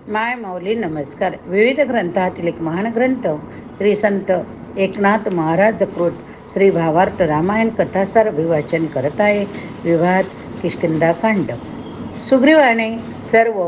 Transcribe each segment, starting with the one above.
माय माऊली नमस्कार. विविध ग्रंथातील एक महान ग्रंथ श्री संत एकनाथ महाराज जकृत श्री भावार्थ रामायण कथासार अभिवाचन करत आहे. विवाद किष्किंधाकांड. सुग्रीवाने सर्व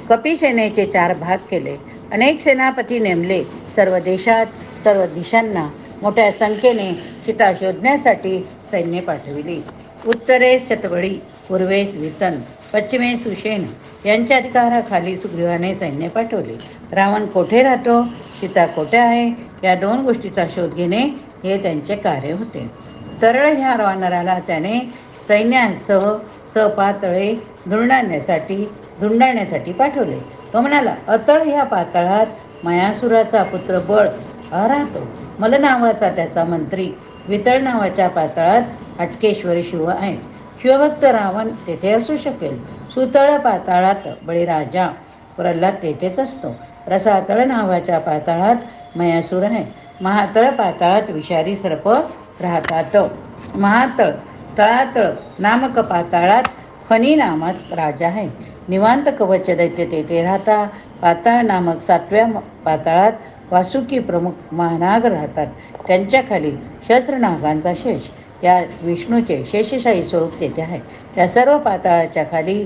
कपिसेनेचे 4 भाग केले. अनेक सेनापती नेमले. सर्व देशात सर्व दिशांना मोठ्या संख्येने सीता शोधण्यासाठी सैन्य पाठविली. उत्तरेस शतबळी, पूर्वेस वितन, पश्चिमेस सुषेण यांच्या अधिकाराखाली सुग्रीवाने सैन्य पाठवले. रावण कोठे राहतो, सीता कोठे आहे, या 2 गोष्टीचा शोध घेणे हे त्यांचे कार्य होते. तरळ ह्या वानराला त्याने सैन्यासह सपातळे धुंडाळण्यासाठी पाठवले. तो म्हणाला, अतळ ह्या पाताळात मयासुराचा पुत्र बळ राहतो. मल नावाचा त्याचा मंत्री, वितळ नावाच्या पाताळात हटकेश्वर शिव आहेत. शिवभक्त रावण तेथे असू शकेल. सुतळ पाताळात बळीराजा प्रल्हाद तेथेच असतो. रसातळ नावाच्या पाताळात मयासूर आहे. महातळ पाताळात विषारी सर्प राहतात. महातळ तळातळ नामक पाताळात फणी नामक राजा आहे. निवांत कवच दैत्य तेथे राहता. पाताळ नामक 7व्या पाताळात वासुकी प्रमुख महानाग राहतात. त्यांच्या खाली शस्त्रनागांचा शेष या विष्णूचे शेषशाही स्वरूप तेथे आहे. त्या सर्व पाताळाच्या खाली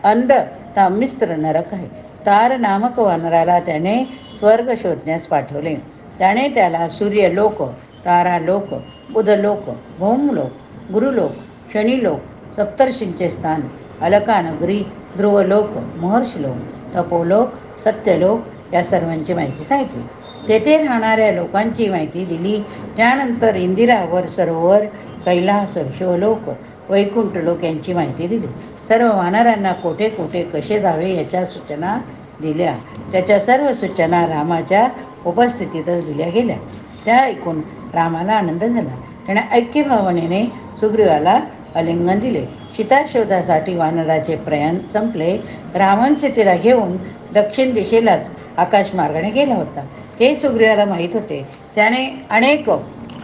अंध तामिस्त्र नरक आहे. तार नामक वानराला त्याने स्वर्ग शोधण्यास पाठवले. त्याने त्याला सूर्यलोक, तारालोक, बुधलोक, भौमलोक, गुरुलोक, शनिलोक, सप्तर्षींचे स्थान, अलकानगरी, ध्रुवलोक, महर्षलोक, तपोलोक, सत्यलोक या सर्वांची माहिती सांगितली. तेथे राहणाऱ्या लोकांची माहिती दिली. त्यानंतर इंदिरावर, सरोवर, कैलास, शिवलोक, वैकुंठलोक यांची माहिती दिली. सर्व वानरांना कोठे कोठे कसे जावे याच्या सूचना दिल्या. त्याच्या सर्व सूचना रामाच्या उपस्थितीतच दिल्या गेल्या. त्या ऐकून रामाला आनंद झाला. त्याने ऐक्यभावनेने सुग्रीवाला आलिंगन दिले. सीता शोधासाठी वानराचे प्रयाण संपले. रावण सीतेला घेऊन दक्षिण दिशेलाच आकाशमार्गाने गेला होता. हे सुग्रीवाला माहीत होते. त्याने अनेक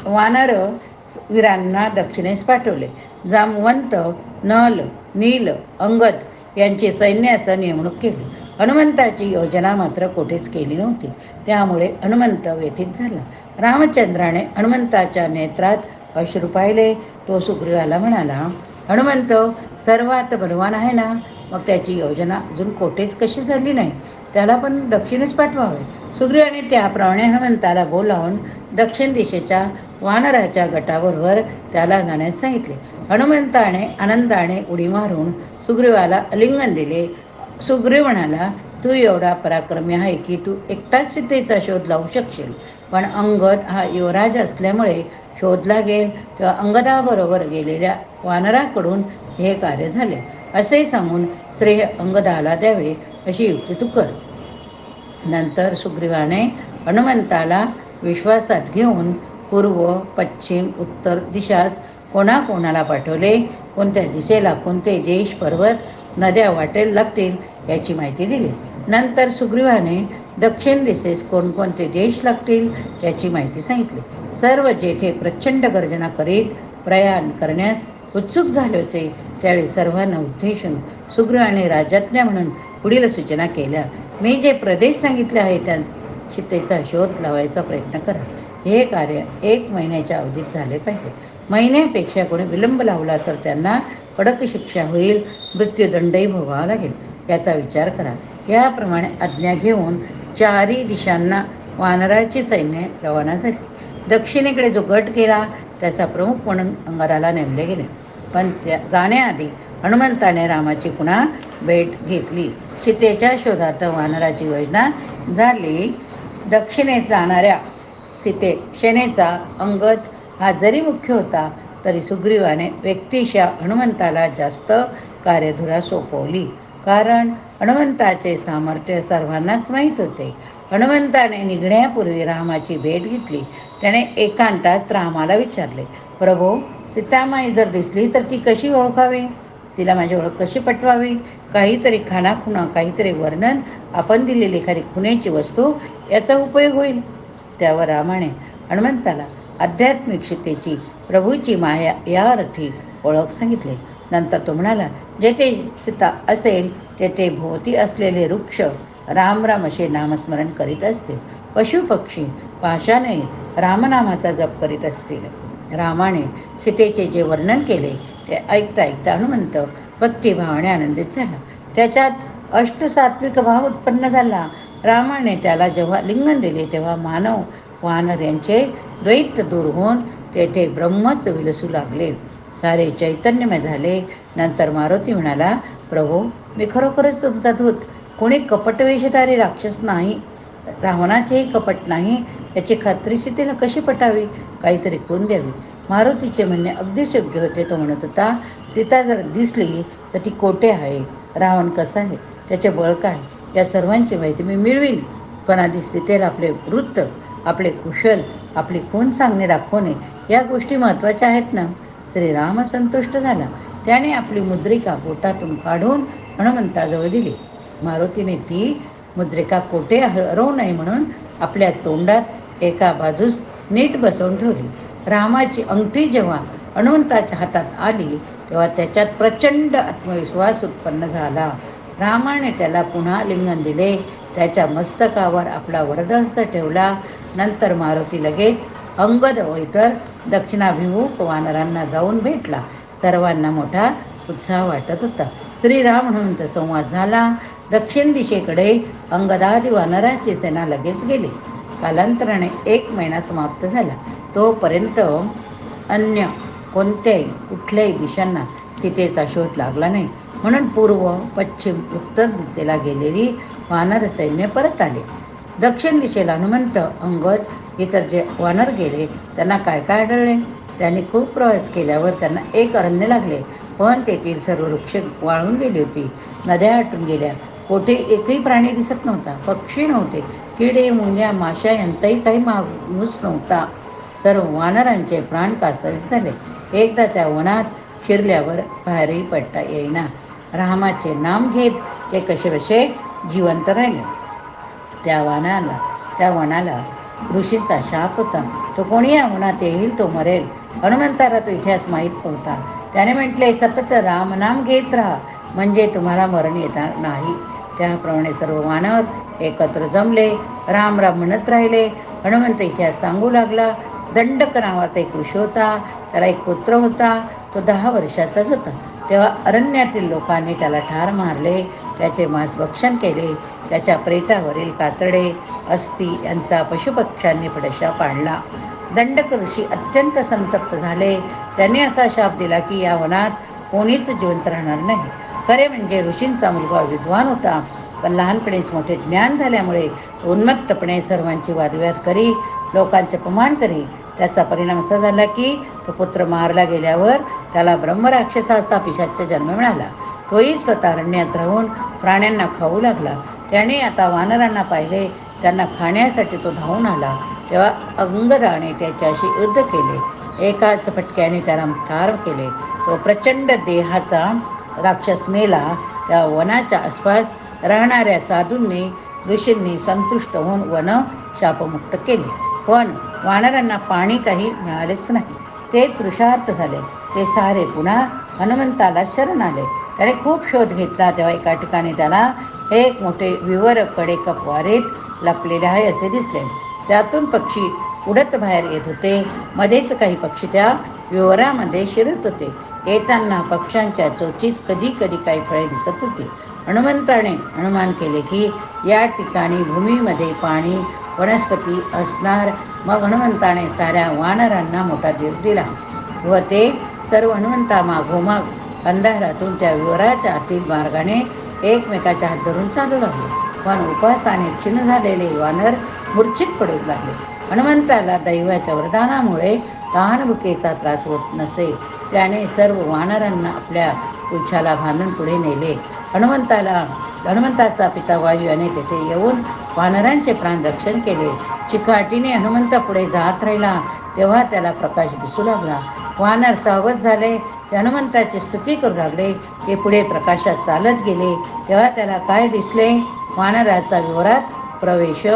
वानर वीरांना दक्षिणेस पाठवले. जामवंत, नल, नील, अंगद यांची सैन्यासह नेमणूक केली. हनुमंताची योजना मात्र कोठेच केली नव्हती. त्यामुळे हनुमंत व्यथित झाला. रामचंद्राने हनुमंताच्या नेत्रात अश्रू पाहिले. तो सुग्रीवाला म्हणाला, हनुमंत सर्वात बलवान आहे ना, मग त्याची योजना अजून कोठेच कशी झाली नाही. त्याला पण दक्षिणेस पाठवावे. सुग्रीवाने त्याप्रमाणे हनुमंताला बोलावून दक्षिण दिशेच्या वानराच्या गटाबरोबर त्याला जाण्यास सांगितले. हनुमंताने आनंदाने उडी मारून सुग्रीवाला आलिंगन दिले. सुग्रीव म्हणाला, तू एवढा पराक्रमी आहे की तू एकटाच सीतेचा शोध लावू शकशील. पण अंगद हा युवराज असल्यामुळे शोध लागेल तेव्हा अंगदाबरोबर गेलेल्या वानराकडून हे कार्य झाले असे सांगून श्रेय अंगदाला द्यावे अशी युक्ती तू कर. नंतर सुग्रीवाने हनुमंताला विश्वासात घेऊन पूर्व, पश्चिम, उत्तर दिशास कोणाकोणाला पाठवले, कोणत्या दिशेला कोणते देश, पर्वत, नद्या वाटेल लागतील याची माहिती दिली. नंतर सुग्रीवाने दक्षिण दिशेस कोणकोणते देश लागतील त्याची माहिती सांगितली. सर्व जेथे प्रचंड गर्जना करीत प्रयाण करण्यास उत्सुक झाले होते त्यावेळी सर्वांना उद्देशून सुग्रीवाने राजाज्ञा म्हणून पुढील सूचना केल्या. मी जे प्रदेश सांगितले आहे त्या सीतेचा शोध लावायचा प्रयत्न करा. हे कार्य 1 महिन्याच्या अवधीत झाले पाहिजे. महिन्यापेक्षा कोणी विलंब लावला तर त्यांना कडक शिक्षा होईल, मृत्यूदंडही भोगावा लागेल. याचा विचार करा. याप्रमाणे आज्ञा घेऊन 4ही दिशांना वानराची सैन्य रवाना झाली. दक्षिणेकडे जो गट गेला त्याचा प्रमुख म्हणून अंगदाला नेमले गेले. पण जाण्याआधी हनुमंताने रामाची पुन्हा भेट घेतली. सीतेच्या शोधार्थ वानराची योजना झाली. दक्षिणेत जाणाऱ्या सेनेचा अंगद हा जरी मुख्य होता तरी सुग्रीवाने व्यक्तिशः हनुमंताला जास्त कार्यधुरा सोपवली. कारण हनुमंताचे सामर्थ्य सर्वांनाच माहीत होते. हनुमंताने निघण्यापूर्वी रामाची भेट घेतली. त्याने एकांतात रामाला विचारले, प्रभो, सीतामाई जर दिसली तर ती कशी ओळखावी? तिला माझी ओळख कशी पटवावी? काहीतरी खानाखुणा, काहीतरी वर्णन, आपण दिलेली एखादी खुणेची वस्तू याचा उपयोग होईल. त्यावर रामाने हनुमंताला आध्यात्मिक सीतेची, प्रभूची माया या अर्थी ओळख सांगितली. नंतर तो म्हणाला, जेथे सीता असेल तेथे भोवती असलेले वृक्ष, राम राम असे नामस्मरण करीत असतील. पशुपक्षी पाशाने रामनामाचा जप करीत असतील. रामाने सीतेचे जे वर्णन केले ते ऐकता ऐकता हनुमंत भक्तिभावाने आनंदित झाला. त्याच्यात अष्टसात्विक भाव उत्पन्न झाला. रामाने त्याला जेव्हा लिंगन दिले तेव्हा मानव वानर यांचे द्वैत दूर होऊन तेथे ब्रह्मच विलसू लागले. सारे चैतन्यमय झाले. नंतर मारुती म्हणाला, प्रभू, मी खरोखरच तुमचा दूत. कोणी कपटवेषधारी राक्षस नाही, रावणाचेही कपट नाही, याची खात्री सीतेला कशी पटावी? काहीतरी खून द्यावी. मारुतीचे म्हणणे अगदीच योग्य होते. तो म्हणत होता, सीता जर दिसली तर ती कोठे आहे, रावण कसा आहे, त्याचे बळ काय, या सर्वांची माहिती मी मिळवीन. पण आधी सीतेला आपले वृत्त, आपले कुशल, आपली खून सांगणे दाखवणे या गोष्टी महत्त्वाच्या आहेत ना. श्रीराम संतुष्ट झाला. त्याने आपली मुद्रिका बोटातून काढून हनुमंताजवळ दिली. मारुतीने ती मुद्रिका कोठे हरवू नये म्हणून आपल्या तोंडात एका बाजूस नीट बसवून ठेवली. रामाची अंगठी जेव्हा हनुमंताच्या हातात आली तेव्हा त्याच्यात प्रचंड आत्मविश्वास उत्पन्न झाला. रामाने त्याला पुन्हा लिंगन दिले. त्याच्या मस्तकावर आपला वरदहस्त ठेवला. नंतर मारुती लगेच अंगद व इतर दक्षिणाभिमुख वानरांना जाऊन भेटला. सर्वांना मोठा उत्साह वाटत होता. श्रीराम हनुमंत संवाद झाला. दक्षिण दिशेकडे अंगदादी वानराची सेना लगेच गेली. कालांतराने 1 महिना समाप्त झाला. तोपर्यंत अन्य कोणत्याही कुठल्याही दिशांना सीतेचा शोध लागला नाही. म्हणून पूर्व, पश्चिम, उत्तर दिशेला गेलेली वानर सैन्य परत आले. दक्षिण दिशेला हनुमंत, अंगद, इतर जे वानर गेले त्यांना काय काय आढळले? त्यांनी खूप प्रवास केल्यावर त्यांना एक अरण्य लागले. पण तेथील सर्व वृक्ष वाळून गेली होती. नद्या आटून गेल्या. कोठे एकही प्राणी दिसत नव्हता. पक्षी नव्हते. किडे, मुंग्या, माशा यांचाही काही माणूस नव्हता. सर्व वानरांचे प्राण कासावीस झाले. एकदा त्या वनात शिरल्यावर बाहेरही पडता येईना. रामाचे नाम घेत ते कसेबसे जिवंत राहिले. त्या वनाला ऋषींचा शाप होता. तो कोणी या वनात येईल तो मरेल. हनुमंताला तो इतिहास माहीत नव्हता. त्याने म्हटले, सतत रामनाम घेत राहा म्हणजे तुम्हाला मरण येणार नाही. त्याप्रमाणे सर्व वानर एकत्र जमले. राम राम म्हणत राहिले. हनुमंत इतिहास सांगू लागला. दंडक नावाचा एक ऋषी होता. त्याला एक पुत्र होता. तो 10 वर्षाचाच होता. तेव्हा अरण्यातील लोकांनी त्याला ठार मारले. त्याचे मांस भक्षण केले. त्याच्या प्रेतावरील कातडे, अस्थी यांचा पशुपक्ष्यांनी फडशा पाडला. दंडक ऋषी अत्यंत संतप्त झाले. त्यांनी असा शाप दिला की या वनात कोणीच जिवंत राहणार नाही. खरे म्हणजे ऋषींचा मुलगा विद्वान होता, पण लहानपणीच मोठे ज्ञान झाल्यामुळे उन्मत्तपणे सर्वांची वादविवाद करी, लोकांचे अपमान करी. त्याचा परिणाम असा झाला की तो पुत्र मारला गेल्यावर त्याला ब्रह्मराक्षसाचा पिशाच्य जन्म मिळाला. तोही स्वतः अरण्यात राहून प्राण्यांना खाऊ लागला. त्याने आता वानरांना पाहिले. त्यांना खाण्यासाठी तो धावून आला. तेव्हा अंगदाने त्याच्याशी युद्ध केले. एकाच फटक्याने त्याला ठार केले. तो प्रचंड देहाचा राक्षस मेला. त्या वनाच्या आसपास राहणाऱ्या साधूंनी, ऋषींनी संतुष्ट होऊन वन शापमुक्त केले. पण वानरांना पाणी काही मिळालेच नाही. ते तृषार्त झाले. ते सारे पुन्हा हनुमंताला शरण आले. त्याने खूप शोध घेतला. तेव्हा एका ठिकाणी त्याला एक मोठे विवर कडे कपवारीत लपलेले आहे असे दिसले. त्यातून पक्षी उडत बाहेर येत होते. मध्येच काही पक्षी त्या विवरामध्ये शिरत होते. येताना पक्ष्यांच्या चोचीत कधी कधी काही फळे दिसत होती. हनुमंताने अनुमान केले की या ठिकाणी भूमीमध्ये पाणी, वनस्पती असणार. मग हनुमंताने साऱ्या वानरांना मोठा धीर दिला व ते सर्व हनुमंता मागोमाग अंधारातून त्या विवराच्या आतील मार्गाने एकमेकाच्या हात धरून चालू लागले. पण उपासाने क्षीण झालेले वानर मूर्छित पडू लागले. हनुमंताला दैवाच्या वरदानामुळे तहानभुकेचा त्रास होत नसे. त्याने सर्व वानरांना आपल्या पुच्छाला बांधून पुढे नेले. हनुमंताचा पिता वायू याने तेथे येऊन वानरांचे प्राण रक्षण केले. चिकाटीने हनुमंता पुढे जात राहिला तेव्हा त्याला प्रकाश दिसू लागला. वानर सावध झाले. ते हनुमंताची स्तुती करू लागले. ते पुढे प्रकाशात चालत गेले. तेव्हा त्याला काय दिसले? वानराचा विवरात प्रवेश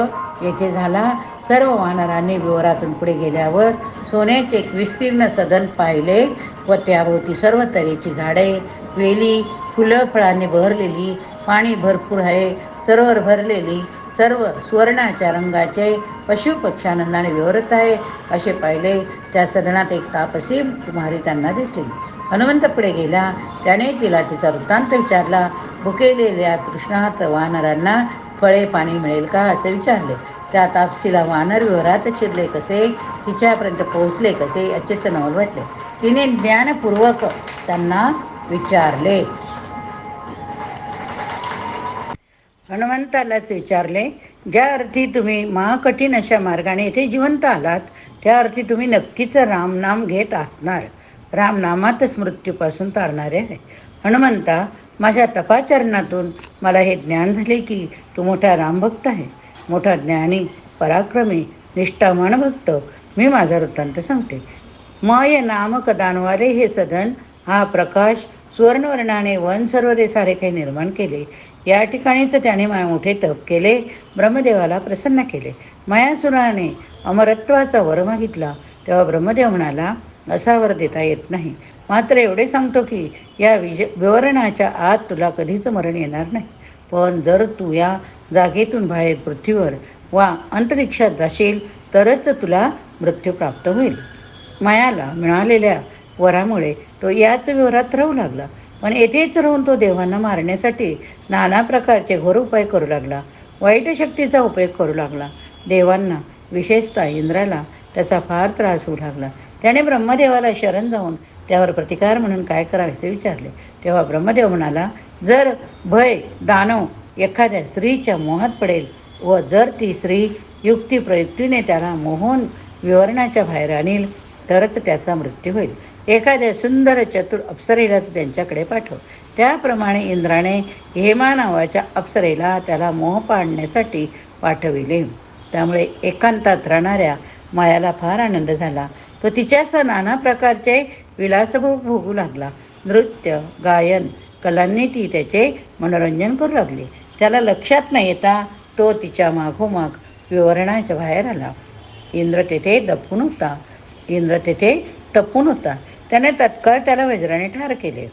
येथे झाला. सर्व वानरांनी विवरातून पुढे गेल्यावर सोन्याचे एक विस्तीर्ण सदन पाहिले व त्याभोवती सर्व तऱ्हेची झाडे, वेली, फुलं फळांनी बहरलेली पाणी भरपूर आहे, सरोवर भरलेली, सर्व सुवर्णाच्या रंगाचे पशुपक्ष्यानंदाने विवरत आहे असे पाहिले. त्या सदनात एक तापसी कुमारी त्यांना दिसली. हनुमंत पुढे गेला. त्याने तिला तिचा वृत्तांत विचारला. भुकेलेल्या तृष्णार्त वानरांना फळे पाणी मिळेल का असे विचारले. त्या तापसीला वानर विवरात शिरले कसे, तिच्यापर्यंत पोहोचले कसे याचेच नवल वाटले. तिने ज्ञानपूर्वक त्यांना विचारले. हनुमंतालाच विचारले, ज्या अर्थी तुम्ही महाकठीण अशा मार्गाने येथे जिवंत आलात, त्या अर्थी तुम्ही नक्कीच रामनाम घेत असणार. रामनामातच मृत्यूपासून तारणारे आहे. हनुमंता, माझ्या तपाचरणातून मला हे ज्ञान झाले की तू मोठा रामभक्त आहे, मोठा ज्ञानी, पराक्रमी, निष्ठावान भक्त. मी माझा वृत्तांत सांगते. मय नामक दानवाले हे सदन, हा प्रकाश, सुवर्णवर्णाने वन सरोवरे सारे काही निर्माण केले. या ठिकाणीच त्याने मोठे तप केले, ब्रह्मदेवाला प्रसन्न केले. मयासुराने अमरत्वाचा वर मागितला, तेव्हा ब्रह्मदेव म्हणाला, असा वर देता येत नाही. मात्र एवढे सांगतो की या विवरणाच्या आत तुला कधीच मरण येणार नाही. पण जर तू या जागेतून बाहेर पृथ्वीवर वा अंतरिक्षात जाशील तरच तुला मृत्यू प्राप्त होईल. मायाला मिळालेल्या वरामुळे तो याच विवरात राहू लागला. पण येथेच राहून तो देवांना मारण्यासाठी नाना प्रकारचे घोर उपाय करू लागला. वाईट शक्तीचा उपयोग करू लागला. देवांना, विशेषतः इंद्राला त्याचा फार त्रास होऊ लागला. त्याने ब्रह्मदेवाला शरण जाऊन त्यावर प्रतिकार म्हणून काय करावे असे विचारले. तेव्हा ब्रह्मदेव म्हणाला, जर भय दानव एखाद्या स्त्रीच्या मोहात पडेल व जर ती स्त्री युक्तिप्रयुक्तीने त्याला मोहून विवरणाच्या बाहेर आणील तरच त्याचा मृत्यू होईल. एखाद्या सुंदर चतुर अप्सरेला त्यांच्याकडे पाठव. त्याप्रमाणे इंद्राने हेमा नावाच्या अप्सरेला त्याला मोह पाडण्यासाठी पाठविले. त्यामुळे एकांतात राहणाऱ्या मायाला फार आनंद झाला. तो तिच्यासह नाना प्रकारचे विलासभोग भोगू लागला. नृत्य, गायन, कलांनी ती त्याचे मनोरंजन करू लागली. त्याला लक्षात न येता तो तिच्या मागोमाग विवरणाच्या बाहेर आला. इंद्र तेथे टपून होता. त्याने तत्काळ त्याला वज्राने ठार केले.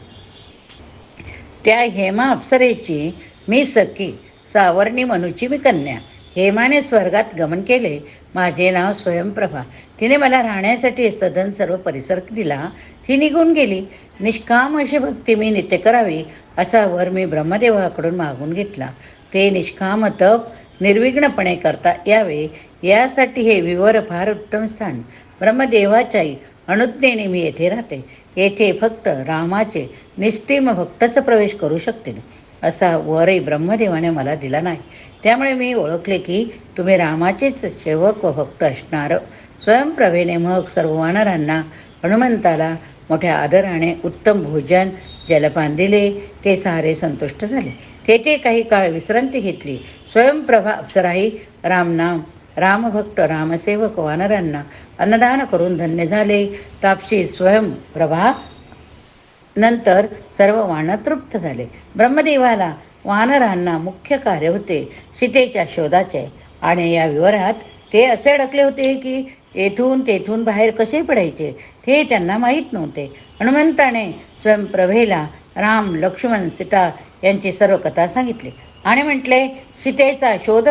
त्या हेमा अप्सरेची मी सखी, सावर्णी मनूची मी कन्या. हेमाने स्वर्गात गमन केले. माझे नाव स्वयंप्रभा. तिने मला राहण्यासाठी सदन सर्व परिसर दिला. ती निघून गेली. निष्काम अशी भक्ती मी नित्य करावी असा वर मी ब्रह्मदेवाकडून मागून घेतला. ते निष्काम तप निर्विघ्नपणे करता यावे यासाठी हे विवर फार उत्तम स्थान. ब्रह्मदेवाच्याही अनुज्ञेने मी येथे राहते. येथे फक्त रामाचे निस्तीम भक्तच प्रवेश करू शकतील असा वरही ब्रह्मदेवाने मला दिला नाही. त्यामुळे मी ओळखले की तुम्ही रामाचेच सेवक व भक्त असणार. स्वयंप्रभेने मग सर्व वानरांना, हनुमंताला मोठ्या आदराने उत्तम भोजन जलपान दिले. ते सारे संतुष्ट झाले. तेथे काही काळ विश्रांती घेतली. स्वयंप्रभा अप्सराही रामनाम, रामभक्त, रामसेवक वानरांना अन्नदान करून धन्य झाले. तापसी स्वयंप्रभा नंतर सर्व वानर तृप्त झाले. ब्रह्मदेवाला वानरांना मुख्य कार्य होते सीतेच्या शोधाचे. आणि या विवरात ते असे अडकले होते की येथून तेथून बाहेर कसे पडायचे ते त्यांना माहीत नव्हते. हनुमंताने स्वयंप्रभेला राम, लक्ष्मण, सीता यांची सर्व कथा सांगितली आणि म्हटले, सीतेचा शोध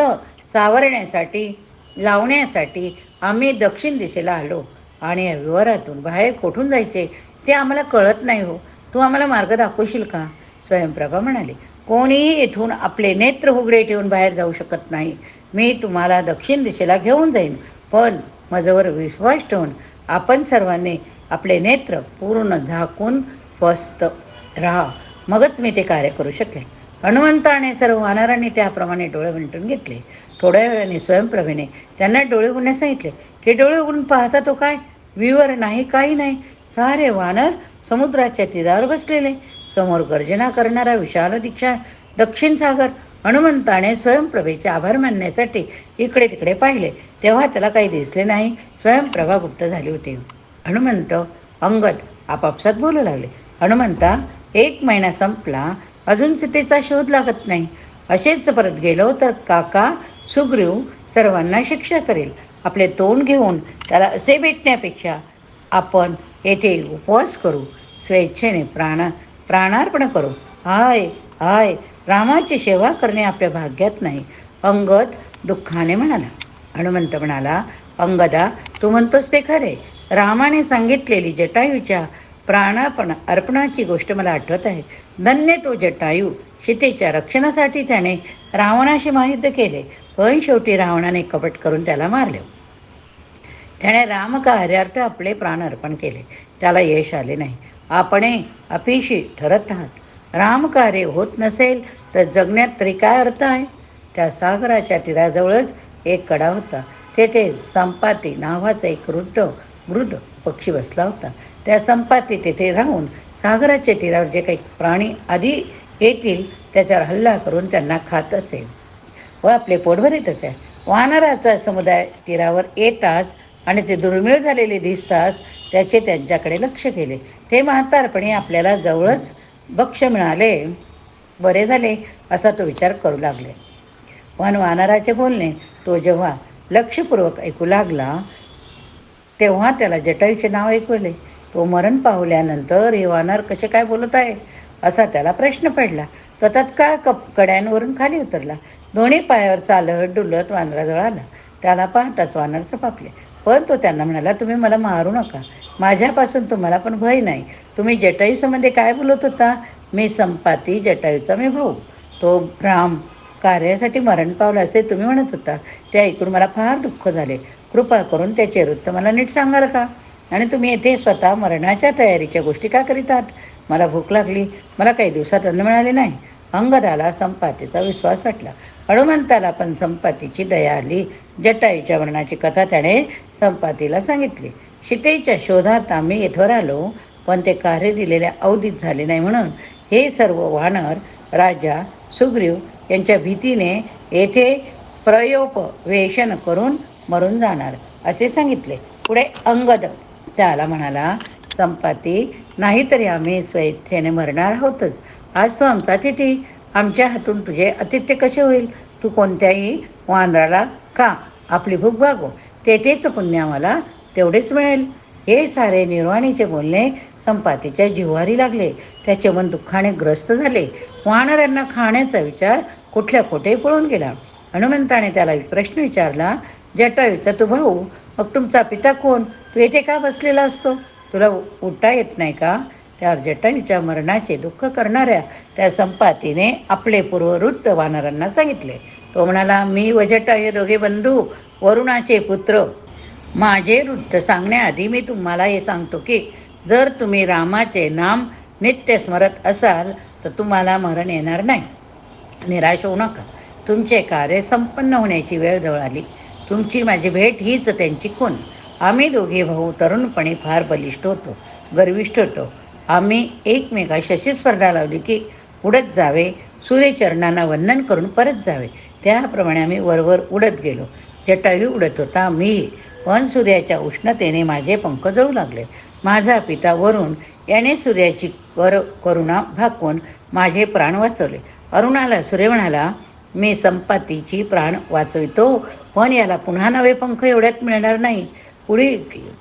सावरण्यासाठी लावण्यासाठी आम्ही दक्षिण दिशेला आलो आणि या विवरातून बाहेर कोठून जायचे ते आम्हाला कळत नाही हो. तू आम्हाला मार्ग दाखवशील का? स्वयंप्रभा म्हणाले, कोणीही येथून आपले नेत्र उघडे ठेवून बाहेर जाऊ शकत नाही. मी तुम्हाला दक्षिण दिशेला घेऊन जाईन, पण माझ्यावर विश्वास ठेवून आपण सर्वांनी आपले नेत्र पूर्ण झाकून स्वस्थ राहा, मगच मी ते कार्य करू शकेल. हनुमंताने सर्व वानरांनी त्याप्रमाणे डोळे मिटून घेतले. थोड्या वेळाने स्वयंप्रभेने त्यांना डोळे उघडण्यास सांगितले. ते डोळे उघडून पाहता तो काय, विवर नाही, काही नाही. सारे वानर समुद्राच्या तीरावर बसलेले. समोर गर्जना करणारा विशाल दक्षिण सागर. हनुमंताने स्वयंप्रभेचे आभार मानण्यासाठी इकडे तिकडे पाहिले, तेव्हा त्याला काही दिसले नाही. स्वयंप्रभा गुप्त झाली होती. हनुमंत, अंगद आपापसात बोलू लागले, हनुमंता, 1 महिना संपला, अजून सीतेचा शोध लागत नाही. असेच परत गेलो तर काका सुग्रीव सर्वांना शिक्षा करेल. आपले तोंड घेऊन त्याला असे भेटण्यापेक्षा आपण येथे उपवास करू, स्वेच्छेने प्राणार्पण करू. हाय हाय, रामाची सेवा करणे आपल्या भाग्यात नाही. अंगद दुःखाने म्हणाला. हनुमंत म्हणाला, अंगदा, तू म्हणतोस ते खरे. रामाने सांगितलेली जटायूच्या अर्पणाची गोष्ट मला आठवत आहे. धन्य तो जटायू. सीतेच्या रक्षणासाठी त्याने रावणाशी महायुद्ध केले, पण शेवटी रावणाने कपट करून त्याला मारले. त्याने रामकार्यार्थ आपले प्राण अर्पण केले, त्याला यश आले नाही. आपण अपिशी ठरत आहात. रामकार्य होत नसेल तर जगण्यात तरी काय अर्थ आहे? त्या सागराच्या तीराजवळच एक कडा होता. तेथे संपाती नावाचा एक वृद्ध पक्षी बसला होता. त्या संपाती तेथे राहून सागराच्या तीरावर जे काही प्राणी आधी येतील त्याच्यावर हल्ला करून त्यांना खात असे व आपले पोट भरीत असे. वानराचा समुदाय तीरावर येताच आणि ते दुर्मिळ झालेले दिसताच त्याचे त्यांच्याकडे लक्ष केले. ते म्हातारपणी आपल्याला जवळच भक्ष्य मिळाले, बरे झाले असा तो विचार करू लागले. पण वानराचे बोलणे तो जेव्हा लक्षपूर्वक ऐकू लागला तेव्हा त्याला जटायूचे नाव ऐकवले. तो मरण पावल्यानंतर हे वानर कसे काय बोलत आहे असा त्याला प्रश्न पडला. तो तत्काळ कड्यांवरून खाली उतरला. दोन्ही पायावर चालत डुलत वानराजवळ आला. त्याला पाहताच वानर चपापले. पण तो त्यांना म्हणाला, तुम्ही मला मारू नका. माझ्यापासून तुम्हाला पण भय नाही. तुम्ही जटायूसंबंधी काय बोलत होता? मी संपाती, जटायूचा मी भाऊ. तो राम कार्यासाठी मरण पावला असे तुम्ही म्हणत होता. ते ऐकून मला फार दुःख झाले. कृपा करून त्याचे वृत्त मला नीट सांगाल का? आणि तुम्ही येथे स्वतः मरणाच्या तयारीच्या गोष्टी का करीत आहात? मला भूक लागली, मला काही दिवसात अन्न मिळाले नाही. अंगदाला संपातीचा विश्वास वाटला. हनुमंताला पण संपातीची दया आली. जटायूच्या मरणाची कथा त्याने संपातीला सांगितली. सीतेच्या शोधात आम्ही येथवर आलो, पण ते कार्य दिलेल्या अवधीत झाले नाही म्हणून हे सर्व वानर राजा सुग्रीव यांच्या भीतीने येथे प्रयोपवेशन करून मरून जाणार असे सांगितले. पुढे अंगद त्याला म्हणाला, संपाती, नाहीतरी आम्ही स्वेच्छेने मरणार आहोतच. आज तो आमचा अतिथी, आमच्या हातून तुझे आतिथ्य कसे होईल? तू कोणत्याही वानराला खा, आपली भूक भागव, तेथेच पुण्य आम्हाला तेवढेच मिळेल. हे सारे निर्वाणीचे बोलणे संपातीच्या जिव्हारी लागले. त्याचे मन दुःखाने ग्रस्त झाले. वानरांना खाण्याचा विचार कुठल्या कोठे पळून गेला. हनुमंताने त्याला प्रश्न विचारला, जटायूचा तू भाऊ, मग तुमचा पिता कोण? तू येथे का बसलेला असतो? तुला उठता येत नाही का? त्यावर जटायूच्या मरणाचे दुःख करणाऱ्या त्या संपातीने आपले पूर्ववृत्त वानरांना सांगितले. तो म्हणाला, मी व जटायू दोघे बंधू, वरुणाचे पुत्र. माझे वृत्त सांगण्याआधी मी तुम्हाला हे सांगतो की जर तुम्ही रामाचे नाम नित्य स्मरत असाल तर तुम्हाला मरण येणार नाही. निराश होऊ नका. तुमचे कार्य संपन्न होण्याची वेळ जवळ आली. तुमची माझी भेट हीच त्यांची खूण. आम्ही दोघे भाऊ तरुणपणी फार बलिष्ठ होतो, गर्विष्ठ होतो. आम्ही एकमेकाशी स्पर्धा लावली की उडत जावे, सूर्यचरणांना वंदन करून परत जावे. त्याप्रमाणे आम्ही वरवर उडत गेलो. जटायू उडत होता, मी. पण सूर्याच्या उष्णतेने माझे पंख जळू लागले. माझा पिता वरुण याने सूर्याची करुणा भाकवून माझे प्राण वाचवले. अरुणाला सूर्य म्हणाला, मी संपातीची प्राण वाचवितो, पण याला पुन्हा नवे पंख एवढ्यात मिळणार नाही. पुढे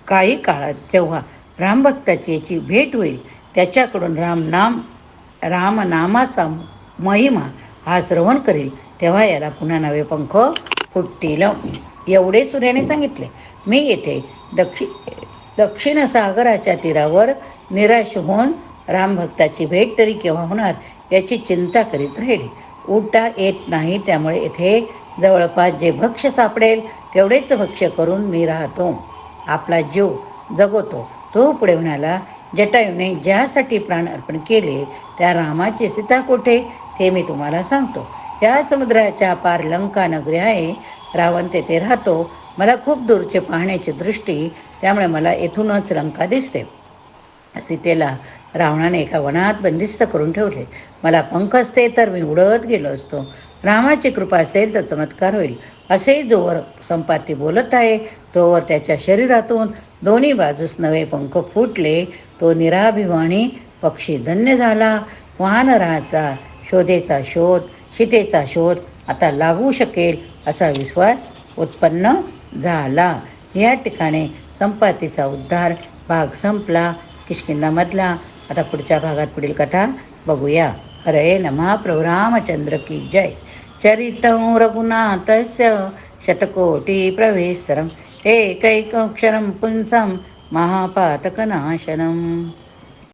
काही काळात जेव्हा रामभक्ताची याची भेट होईल, त्याच्याकडून रामनामाचा महिमा हा श्रवण करील, तेव्हा याला पुन्हा नवे पंख फुटतील. एवढे सूर्याने सांगितले. मी येथे दक्षिण सागराच्या तीरावर निराश होऊन रामभक्ताची भेट तरी केव्हा होणार याची चिंता करीत राहिले. उठता येत नाही, त्यामुळे येथे जवळपास जे भक्ष्य सापडेल तेवढेच भक्ष्य करून मी राहतो, आपला जीव जगवतो. तो पुढे म्हणाला, जटायूने ज्यासाठी प्राण अर्पण केले त्या रामाची सीता कोठे ते मी तुम्हाला सांगतो. या समुद्राच्या पार लंका नगरी आहे. रावण तेथे राहतो. मला खूप दूरचे पाहण्याची दृष्टी, त्यामुळे मला येथूनच लंका दिसते. सीतेला रावणाने एका वनात बंदिस्त करून ठेवले. मला पंख असते तर मी उडत गेलो असतो. रामाची कृपा असेल तर चमत्कार होईल. असे जोवर संपाती बोलत आहे तोवर त्याच्या शरीरातून दोन्ही बाजूस नवे पंख फुटले. तो निराभिमानी पक्षी धन्य झाला. वानराचा शोधेचा शोध, सीतेचा शोध आता लागू शकेल असा विश्वास उत्पन्न झाला. या ठिकाणी संपातीचा उद्धार भाग संपला. किष्किंधामधला. आता पुढच्या भागात पुढील कथा बघूया. हरे नमः प्रभु रामचंद्र की जय। चरितं रघुनाथस्य शतकोटि प्रवेस्तरम् एकैकक्षरं पुंसं महापातकनाशनम्।